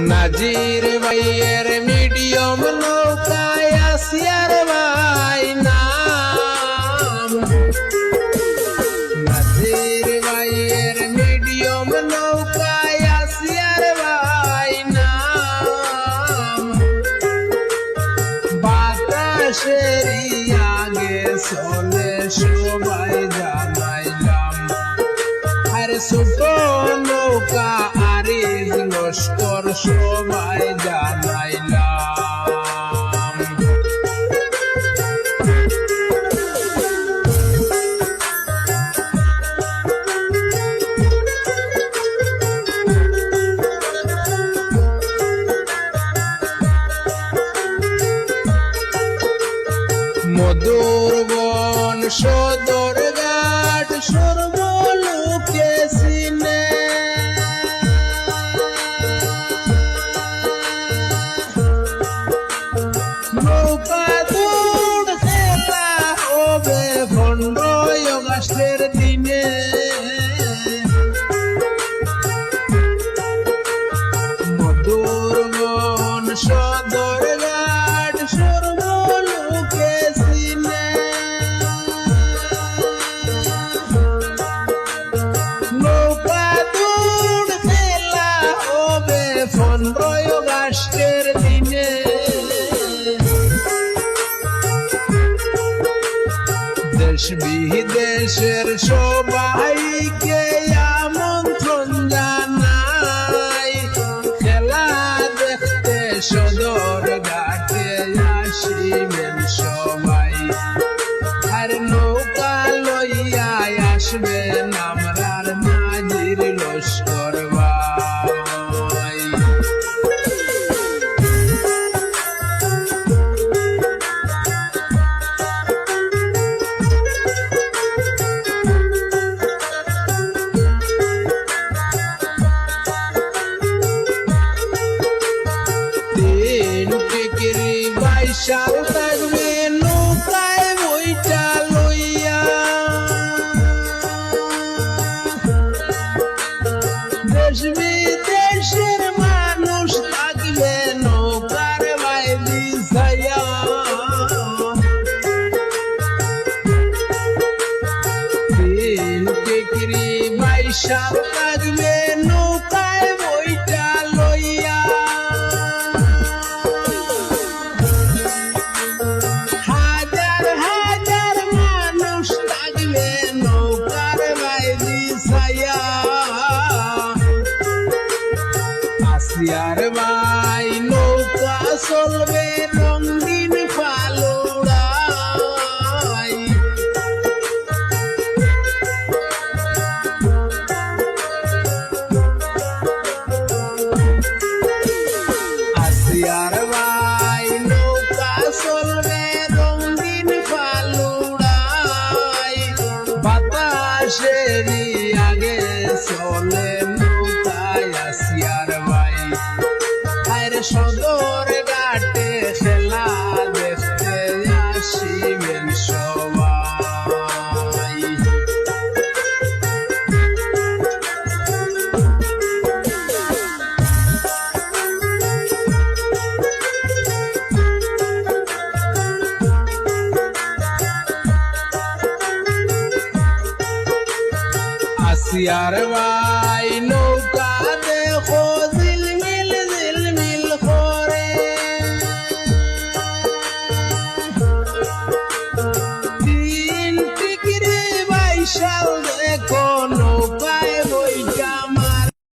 নাজির ভাইয়ের মিডিয়াম নৌকায় আসিয়ার ভাই নাম। নাজির ভাইয়ের মিডিয়াম নৌকায় আসিয়ার ভাই নাম। বাতাসের আগে চলে সবাই জানাইলাম, আর ছোট নৌকা আরিজ লস্কর সবাই জানাইলাম। মধুর বন সদর ঘাট সর্বলোকে চিনে, নৌকা দৌড় খেলা হবে 15 আগস্টের দিনে। মধুর বন সদর ঘাট সর্বলোকে চিনে, নৌকা দৌড় খেলা হবে 15 আগস্টের দিনে। দেশ বিদেশের সবাইকে আমন্ত্রণ জানাই, খেলা দেখতে সদর ঘাটে আসিবেন সবাই, আর নৌকা লইয়া আসবেন আমরার নাজির লস্কর ভাই। বাইশাল থাকবে নৌকায় বইটা লইয়া, দেশ বিদেশের মানুষ থাকবে নৌকার বাইরে ছায়া। তিন টিকরি বাইশাল থাকবে নৌকায় বইটা লইয়া, আসিয়ার ভাই নৌকা চলবে রঙিন ফালুড়াই। আসিয়ার ভাই নৌকা চলবে রঙিন ফালুড়াই, বাতাসের আগে চলে নৌকায় আসিয়ার ভাই, আর সদর ঘাটে খেলা দেখতে আসিবেন সবাই। আসিয়ার ভাই নৌকা দেখো ঝিলমিল ঝিলমিল করে, তিন টিকরি বাইশাল দেখো